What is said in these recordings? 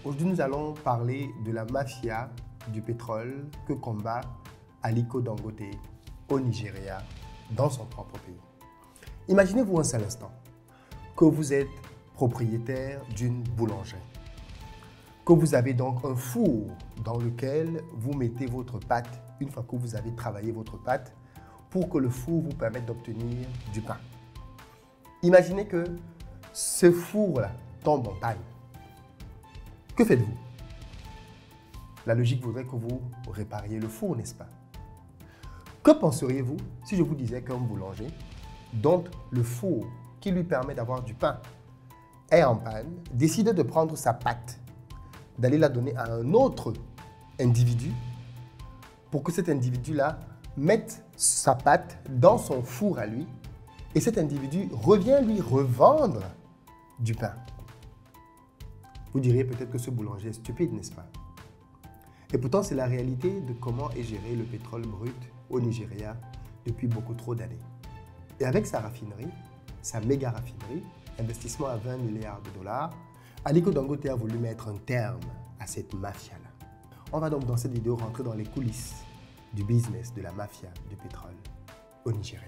Aujourd'hui, nous allons parler de la mafia du pétrole que combat Aliko Dangote au Nigeria, dans son propre pays. Imaginez-vous un seul instant que vous êtes propriétaire d'une boulangerie, que vous avez donc un four dans lequel vous mettez votre pâte une fois que vous avez travaillé votre pâte pour que le four vous permette d'obtenir du pain. Imaginez que ce four-là tombe en panne. Que faites-vous? La logique voudrait que vous répariez le four, n'est-ce pas? Que penseriez-vous si je vous disais qu'un boulanger, dont le four qui lui permet d'avoir du pain est en panne, décide de prendre sa pâte, d'aller la donner à un autre individu pour que cet individu-là mette sa pâte dans son four à lui et cet individu revient lui revendre du pain? Vous diriez peut-être que ce boulanger est stupide, n'est-ce pas? Et pourtant, c'est la réalité de comment est géré le pétrole brut au Nigeria depuis beaucoup trop d'années. Et avec sa raffinerie, sa méga raffinerie, investissement à 20 milliards de dollars, Aliko Dangote a voulu mettre un terme à cette mafia-là. On va donc dans cette vidéo rentrer dans les coulisses du business de la mafia du pétrole au Nigeria.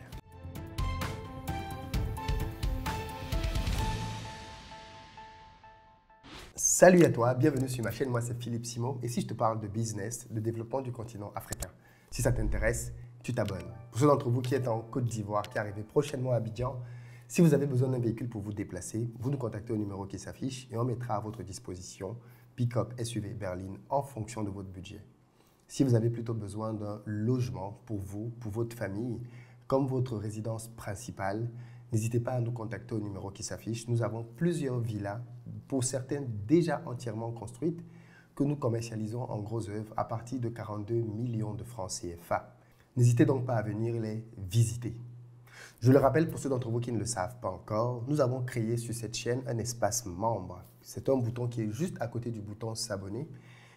Salut à toi, bienvenue sur ma chaîne, moi c'est Philippe Simo et si je te parle de business, de développement du continent africain, si ça t'intéresse, tu t'abonnes. Pour ceux d'entre vous qui êtes en Côte d'Ivoire, qui arrivez prochainement à Abidjan, si vous avez besoin d'un véhicule pour vous déplacer, vous nous contactez au numéro qui s'affiche et on mettra à votre disposition pick-up, SUV, berline en fonction de votre budget. Si vous avez plutôt besoin d'un logement pour vous, pour votre famille, comme votre résidence principale, n'hésitez pas à nous contacter au numéro qui s'affiche. Nous avons plusieurs villas, pour certaines déjà entièrement construites, que nous commercialisons en gros œuvre à partir de 42 millions de francs CFA. N'hésitez donc pas à venir les visiter. Je le rappelle pour ceux d'entre vous qui ne le savent pas encore, nous avons créé sur cette chaîne un espace membre. C'est un bouton qui est juste à côté du bouton s'abonner.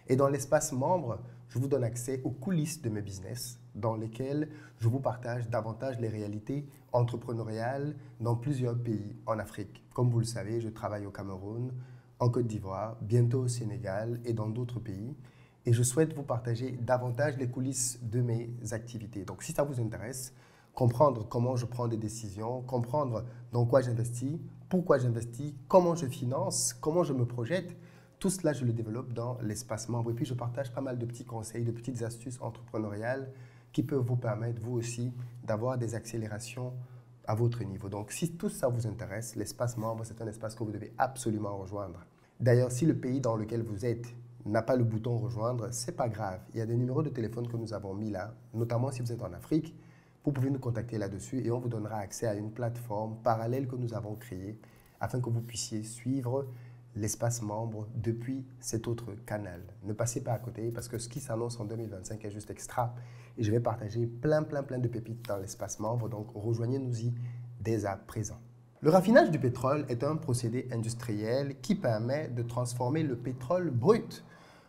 Et dans l'espace membre, je vous donne accès aux coulisses de mes business dans lesquels je vous partage davantage les réalités entrepreneuriales dans plusieurs pays en Afrique. Comme vous le savez, je travaille au Cameroun, en Côte d'Ivoire, bientôt au Sénégal et dans d'autres pays. Et je souhaite vous partager davantage les coulisses de mes activités. Donc si ça vous intéresse, comprendre comment je prends des décisions, comprendre dans quoi j'investis, pourquoi j'investis, comment je finance, comment je me projette, tout cela, je le développe dans l'espace membre. Et puis, je partage pas mal de petits conseils, de petites astuces entrepreneuriales qui peuvent vous permettre, vous aussi, d'avoir des accélérations à votre niveau. Donc, si tout ça vous intéresse, l'espace membre, c'est un espace que vous devez absolument rejoindre. D'ailleurs, si le pays dans lequel vous êtes n'a pas le bouton rejoindre, ce n'est pas grave. Il y a des numéros de téléphone que nous avons mis là, notamment si vous êtes en Afrique. Vous pouvez nous contacter là-dessus et on vous donnera accès à une plateforme parallèle que nous avons créée afin que vous puissiez suivre l'espace membre depuis cet autre canal. Ne passez pas à côté parce que ce qui s'annonce en 2025 est juste extra et je vais partager plein de pépites dans l'espace membre, donc rejoignez-nous-y dès à présent. Le raffinage du pétrole est un procédé industriel qui permet de transformer le pétrole brut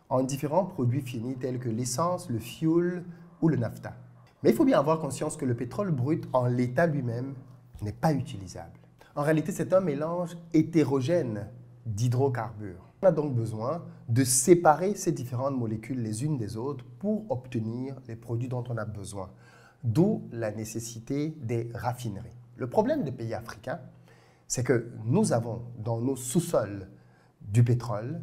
en différents produits finis tels que l'essence, le fioul ou le naphtha. Mais il faut bien avoir conscience que le pétrole brut en l'état lui-même n'est pas utilisable. En réalité, c'est un mélange hétérogène d'hydrocarbures. On a donc besoin de séparer ces différentes molécules les unes des autres pour obtenir les produits dont on a besoin. D'où la nécessité des raffineries. Le problème des pays africains, c'est que nous avons dans nos sous-sols du pétrole,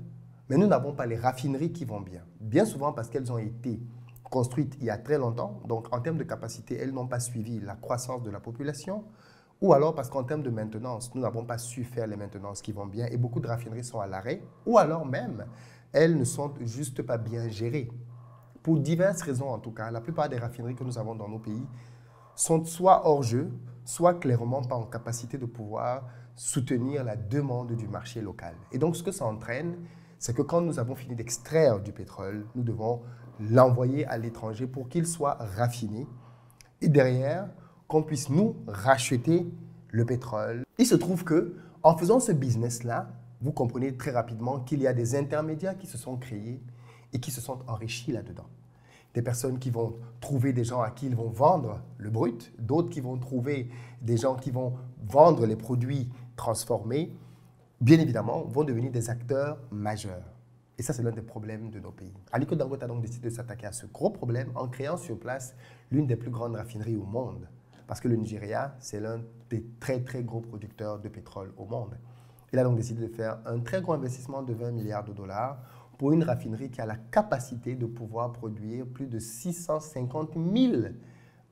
mais nous n'avons pas les raffineries qui vont bien. Bien souvent parce qu'elles ont été construites il y a très longtemps, donc en termes de capacité, elles n'ont pas suivi la croissance de la population, ou alors parce qu'en termes de maintenance, nous n'avons pas su faire les maintenances qui vont bien et beaucoup de raffineries sont à l'arrêt, ou alors même, elles ne sont juste pas bien gérées. Pour diverses raisons en tout cas, la plupart des raffineries que nous avons dans nos pays sont soit hors jeu, soit clairement pas en capacité de pouvoir soutenir la demande du marché local. Et donc ce que ça entraîne, c'est que quand nous avons fini d'extraire du pétrole, nous devons l'envoyer à l'étranger pour qu'il soit raffiné. Et derrière, qu'on puisse nous racheter le pétrole. Il se trouve que en faisant ce business-là, vous comprenez très rapidement qu'il y a des intermédiaires qui se sont créés et qui se sont enrichis là-dedans. Des personnes qui vont trouver des gens à qui ils vont vendre le brut, d'autres qui vont trouver des gens qui vont vendre les produits transformés, bien évidemment, vont devenir des acteurs majeurs. Et ça, c'est l'un des problèmes de nos pays. Aliko Dangote a donc décidé de s'attaquer à ce gros problème en créant sur place l'une des plus grandes raffineries au monde. Parce que le Nigeria, c'est l'un des très, très gros producteurs de pétrole au monde. Il a donc décidé de faire un très gros investissement de 20 milliards de dollars pour une raffinerie qui a la capacité de pouvoir produire plus de 650 000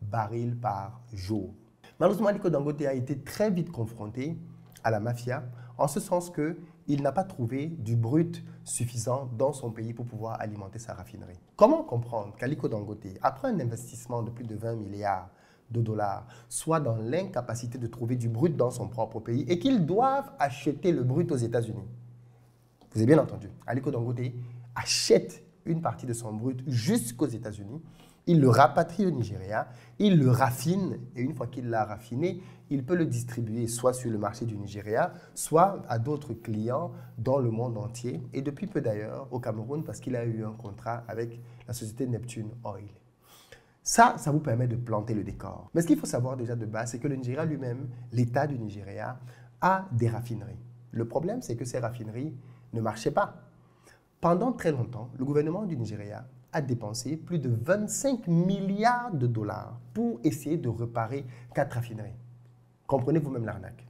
barils par jour. Malheureusement, Aliko Dangote a été très vite confronté à la mafia, en ce sens qu'il n'a pas trouvé du brut suffisant dans son pays pour pouvoir alimenter sa raffinerie. Comment comprendre qu'Aliko Dangote, après un investissement de plus de 20 milliards de dollars, soit dans l'incapacité de trouver du brut dans son propre pays et qu'ils doivent acheter le brut aux États-Unis? Vous avez bien entendu, Aliko Dangote achète une partie de son brut jusqu'aux États-Unis. Il le rapatrie au Nigeria, il le raffine et une fois qu'il l'a raffiné, il peut le distribuer soit sur le marché du Nigeria, soit à d'autres clients dans le monde entier et depuis peu d'ailleurs au Cameroun parce qu'il a eu un contrat avec la société Neptune Oil. Ça vous permet de planter le décor. Mais ce qu'il faut savoir déjà de base, c'est que le Nigeria lui-même, l'État du Nigeria, a des raffineries. Le problème, c'est que ces raffineries ne marchaient pas. Pendant très longtemps, le gouvernement du Nigeria a dépensé plus de 25 milliards de dollars pour essayer de réparer 4 raffineries. Comprenez vous-même l'arnaque.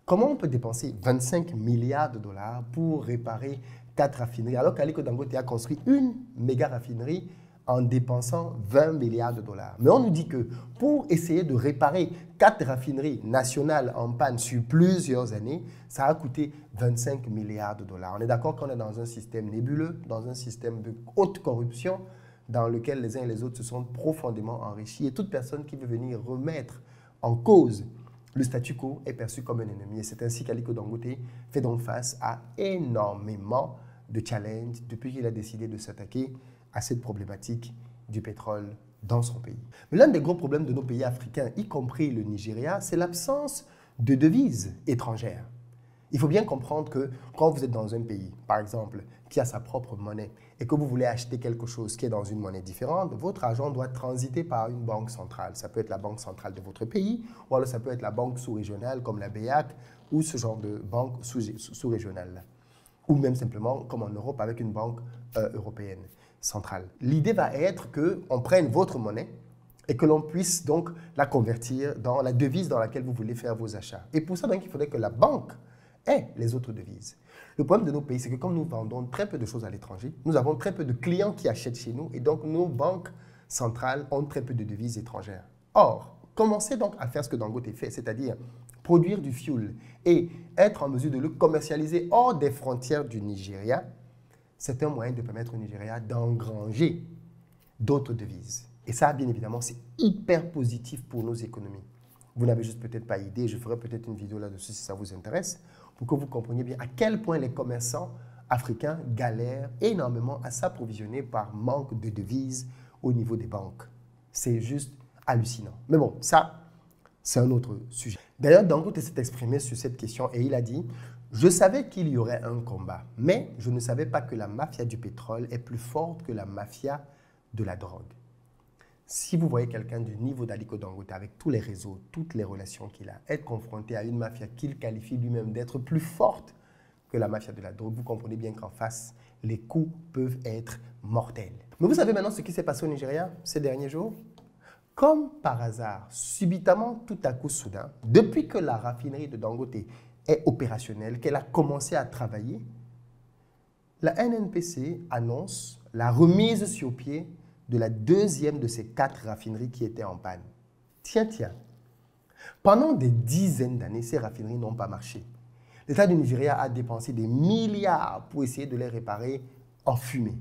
Comment on peut dépenser 25 milliards de dollars pour réparer 4 raffineries alors qu'Aliko Dangote a construit une méga raffinerie en dépensant 20 milliards de dollars. Mais on nous dit que pour essayer de réparer 4 raffineries nationales en panne sur plusieurs années, ça a coûté 25 milliards de dollars. On est d'accord qu'on est dans un système nébuleux, dans un système de haute corruption, dans lequel les uns et les autres se sont profondément enrichis. Et toute personne qui veut venir remettre en cause le statu quo est perçu comme un ennemi. Et c'est ainsi qu'Aliko Dangote fait donc face à énormément de challenges depuis qu'il a décidé de s'attaquer à cette problématique du pétrole dans son pays. Mais l'un des gros problèmes de nos pays africains, y compris le Nigeria, c'est l'absence de devises étrangères. Il faut bien comprendre que quand vous êtes dans un pays, par exemple, qui a sa propre monnaie et que vous voulez acheter quelque chose qui est dans une monnaie différente, votre argent doit transiter par une banque centrale. Ça peut être la banque centrale de votre pays ou alors ça peut être la banque sous-régionale comme la BEAC ou ce genre de banque sous-régionale. Ou même simplement comme en Europe avec une banque européenne centrale. L'idée va être qu'on prenne votre monnaie et que l'on puisse donc la convertir dans la devise dans laquelle vous voulez faire vos achats. Et pour ça, donc, il faudrait que la banque ait les autres devises. Le problème de nos pays, c'est que comme nous vendons très peu de choses à l'étranger, nous avons très peu de clients qui achètent chez nous et donc nos banques centrales ont très peu de devises étrangères. Or, commencez donc à faire ce que Dangote fait, c'est-à-dire produire du fuel et être en mesure de le commercialiser hors des frontières du Nigeria, c'est un moyen de permettre au Nigeria d'engranger d'autres devises. Et ça, bien évidemment, c'est hyper positif pour nos économies. Vous n'avez juste peut-être pas idée, je ferai peut-être une vidéo là-dessus si ça vous intéresse, pour que vous compreniez bien à quel point les commerçants africains galèrent énormément à s'approvisionner par manque de devises au niveau des banques. C'est juste hallucinant. Mais bon, ça, c'est un autre sujet. D'ailleurs, Dangote s'est exprimé sur cette question et il a dit « Je savais qu'il y aurait un combat, mais je ne savais pas que la mafia du pétrole est plus forte que la mafia de la drogue. » Si vous voyez quelqu'un du niveau d'Aliko Dangote avec tous les réseaux, toutes les relations qu'il a, être confronté à une mafia qu'il qualifie lui-même d'être plus forte que la mafia de la drogue, vous comprenez bien qu'en face, les coups peuvent être mortels. Mais vous savez maintenant ce qui s'est passé au Nigeria ces derniers jours? Comme par hasard, subitement, tout à coup, soudain, depuis que la raffinerie de Dangote est opérationnelle, qu'elle a commencé à travailler, la NNPC annonce la remise sur pied de la deuxième de ces 4 raffineries qui étaient en panne. Tiens. Pendant des dizaines d'années, ces raffineries n'ont pas marché. L'État du Nigeria a dépensé des milliards pour essayer de les réparer en fumée.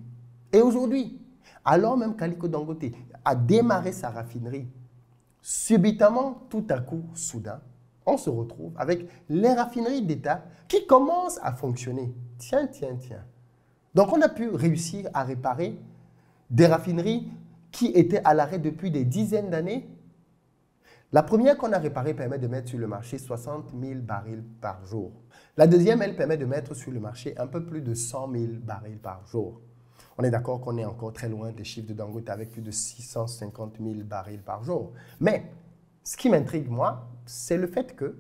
Et aujourd'hui, alors même qu'Aliko Dangote a démarré sa raffinerie, subitement, tout à coup, soudain, on se retrouve avec les raffineries d'État qui commencent à fonctionner. Tiens. Donc, on a pu réussir à réparer des raffineries qui étaient à l'arrêt depuis des dizaines d'années. La première qu'on a réparée permet de mettre sur le marché 60 000 barils par jour. La deuxième, elle permet de mettre sur le marché un peu plus de 100 000 barils par jour. On est d'accord qu'on est encore très loin des chiffres de Dangote avec plus de 650 000 barils par jour. Mais ce qui m'intrigue, moi, c'est le fait que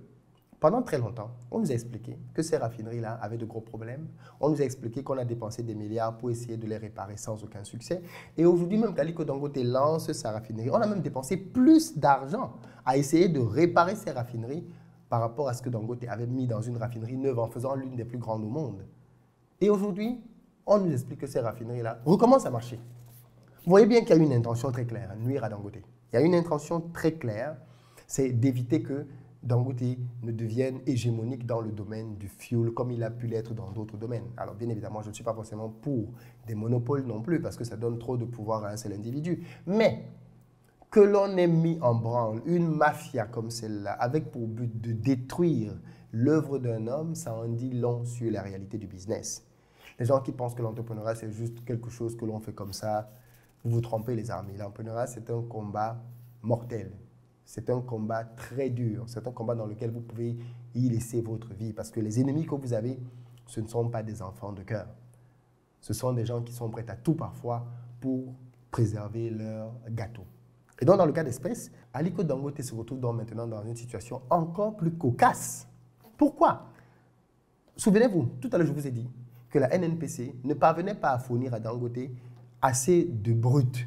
Pendant très longtemps, on nous a expliqué que ces raffineries-là avaient de gros problèmes. On nous a expliqué qu'on a dépensé des milliards pour essayer de les réparer sans aucun succès. Et aujourd'hui, même qu'Aliko Dangote lance sa raffinerie, on a même dépensé plus d'argent à essayer de réparer ces raffineries par rapport à ce que Dangote avait mis dans une raffinerie neuve en faisant l'une des plus grandes au monde. Et aujourd'hui, on nous explique que ces raffineries-là recommencent à marcher. Vous voyez bien qu'il y a une intention très claire, nuire à Dangote. Il y a une intention très claire, c'est d'éviter que Dangote ne devienne hégémonique dans le domaine du fuel comme il a pu l'être dans d'autres domaines. Alors bien évidemment, je ne suis pas forcément pour des monopoles non plus parce que ça donne trop de pouvoir à un seul individu. Mais que l'on ait mis en branle une mafia comme celle-là avec pour but de détruire l'œuvre d'un homme, ça en dit long sur la réalité du business. Les gens qui pensent que l'entrepreneuriat, c'est juste quelque chose que l'on fait comme ça, vous vous trompez les amis. L'entrepreneuriat, c'est un combat mortel. C'est un combat très dur. C'est un combat dans lequel vous pouvez y laisser votre vie. Parce que les ennemis que vous avez, ce ne sont pas des enfants de cœur. Ce sont des gens qui sont prêts à tout parfois pour préserver leur gâteau. Et donc, dans le cas d'espèce, Aliko Dangote se retrouve donc maintenant dans une situation encore plus cocasse. Pourquoi? Souvenez-vous, tout à l'heure, je vous ai dit que la NNPC ne parvenait pas à fournir à Dangote assez de brut.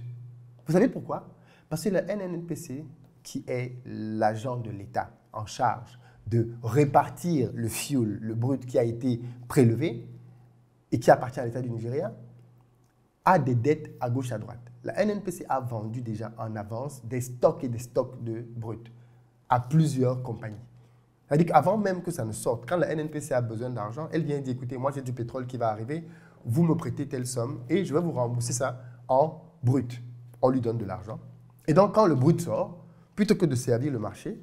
Vous savez pourquoi? Parce que la NNPC, qui est l'agent de l'État en charge de répartir le fuel, le brut qui a été prélevé et qui appartient à l'État du Nigeria, a des dettes à gauche à droite. La NNPC a vendu déjà en avance des stocks et des stocks de brut à plusieurs compagnies. C'est-à-dire qu'avant même que ça ne sorte, quand la NNPC a besoin d'argent, elle vient dire, écoutez, moi j'ai du pétrole qui va arriver, vous me prêtez telle somme et je vais vous rembourser ça en brut. On lui donne de l'argent. Et donc quand le brut sort, plutôt que de servir le marché,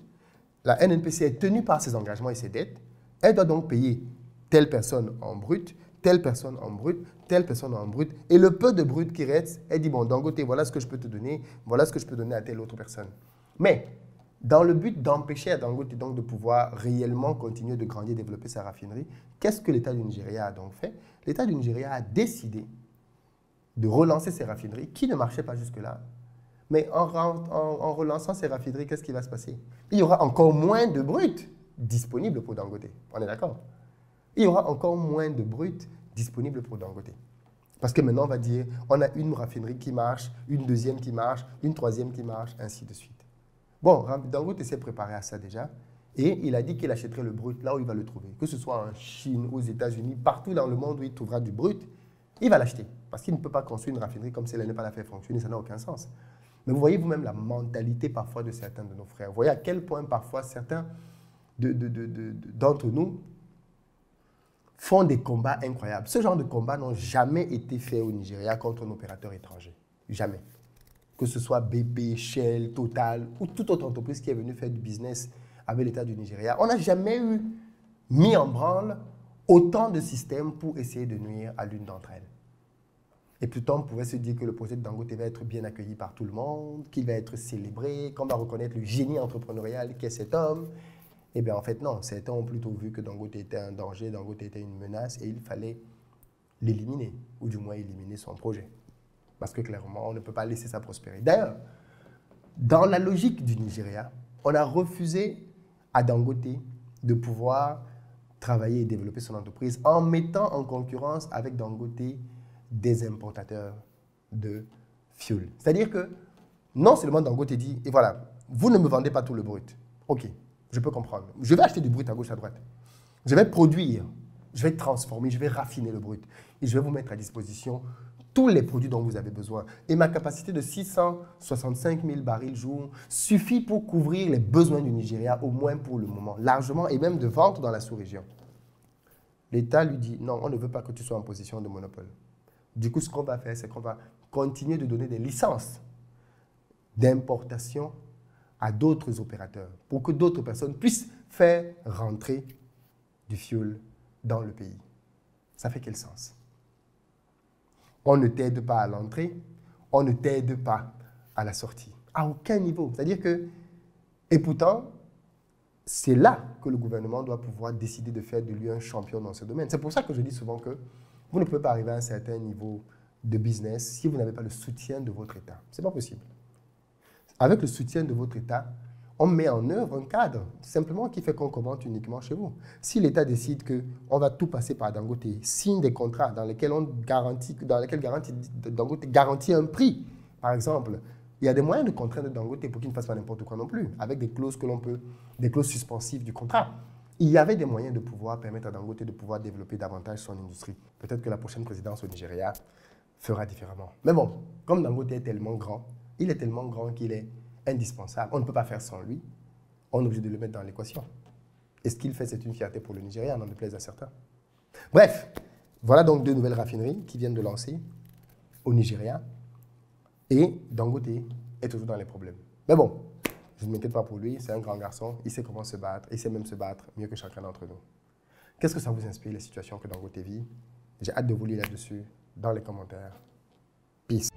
la NNPC est tenue par ses engagements et ses dettes. Elle doit donc payer telle personne en brut, telle personne en brut, telle personne en brut. Et le peu de brut qui reste, elle dit, bon, Dangote, voilà ce que je peux te donner, voilà ce que je peux donner à telle autre personne. Mais dans le but d'empêcher à Dangote donc de pouvoir réellement continuer de grandir, développer sa raffinerie, qu'est-ce que l'État du Nigeria a donc fait? L'État du Nigeria a décidé de relancer ses raffineries qui ne marchaient pas jusque-là. Mais en relançant ces raffineries, qu'est-ce qui va se passer? Il y aura encore moins de brut disponible pour Dangote. On est d'accord? Il y aura encore moins de brut disponible pour Dangote. Parce que maintenant, on va dire, on a une raffinerie qui marche, une deuxième qui marche, une troisième qui marche, ainsi de suite. Bon, Dangote s'est préparé à ça déjà. Et il a dit qu'il achèterait le brut là où il va le trouver. Que ce soit en Chine, aux États-Unis, partout dans le monde où il trouvera du brut, il va l'acheter. Parce qu'il ne peut pas construire une raffinerie comme si elle n'est pas la faire fonctionner, ça n'a aucun sens. Mais vous voyez vous-même la mentalité parfois de certains de nos frères. Vous voyez à quel point parfois certains d'entre nous font des combats incroyables. Ce genre de combats n'ont jamais été faits au Nigeria contre un opérateur étranger. Jamais. Que ce soit BP, Shell, Total ou toute autre entreprise qui est venue faire du business avec l'État du Nigeria. On n'a jamais mis en branle autant de systèmes pour essayer de nuire à l'une d'entre elles. Et plutôt, on pouvait se dire que le projet de Dangote va être bien accueilli par tout le monde, qu'il va être célébré, qu'on va reconnaître le génie entrepreneurial qu'est cet homme. Eh bien, en fait, non. Certains ont plutôt vu que Dangote était un danger, Dangote était une menace et il fallait l'éliminer, ou du moins éliminer son projet. Parce que clairement, on ne peut pas laisser ça prospérer. D'ailleurs, dans la logique du Nigeria, on a refusé à Dangote de pouvoir travailler et développer son entreprise en mettant en concurrence avec Dangote des importateurs de fuel. C'est-à-dire que non seulement Dangote dit, et voilà, vous ne me vendez pas tout le brut. Ok, je peux comprendre. Je vais acheter du brut à gauche, à droite. Je vais produire, je vais transformer, je vais raffiner le brut. Et je vais vous mettre à disposition tous les produits dont vous avez besoin. Et ma capacité de 665 000 barils jour suffit pour couvrir les besoins du Nigeria, au moins pour le moment, largement, et même de vente dans la sous-région. L'État lui dit, non, on ne veut pas que tu sois en position de monopole. Du coup, ce qu'on va faire, c'est qu'on va continuer de donner des licences d'importation à d'autres opérateurs pour que d'autres personnes puissent faire rentrer du fuel dans le pays. Ça fait quel sens? On ne t'aide pas à l'entrée, on ne t'aide pas à la sortie. À aucun niveau. C'est-à-dire que, et pourtant, c'est là que le gouvernement doit pouvoir décider de faire de lui un champion dans ce domaine. C'est pour ça que je dis souvent que vous ne pouvez pas arriver à un certain niveau de business si vous n'avez pas le soutien de votre État. Ce n'est pas possible. Avec le soutien de votre État, On met en œuvre un cadre, simplement qui fait qu'on commente uniquement chez vous. Si l'État décide qu'on va tout passer par Dangote, signe des contrats dans lesquels Dangote garantit un prix, par exemple, il y a des moyens de contraindre Dangote pour qu'il ne fasse pas n'importe quoi non plus, avec des clauses des clauses suspensives du contrat. Il y avait des moyens de pouvoir permettre à Dangote de pouvoir développer davantage son industrie. Peut-être que la prochaine présidence au Nigeria fera différemment. Mais bon, comme Dangote est tellement grand, il est tellement grand qu'il est indispensable. On ne peut pas faire sans lui. On est obligé de le mettre dans l'équation. Et ce qu'il fait, c'est une fierté pour le Nigeria, n'en déplaise à certains. Bref, voilà donc 2 nouvelles raffineries qui viennent de lancer au Nigeria. Et Dangote est toujours dans les problèmes. Mais bon, je ne m'inquiète pas pour lui, c'est un grand garçon, il sait comment se battre, il sait même se battre mieux que chacun d'entre nous. Qu'est-ce que ça vous inspire, les situations que Dangote vit? J'ai hâte de vous lire là-dessus dans les commentaires. Peace.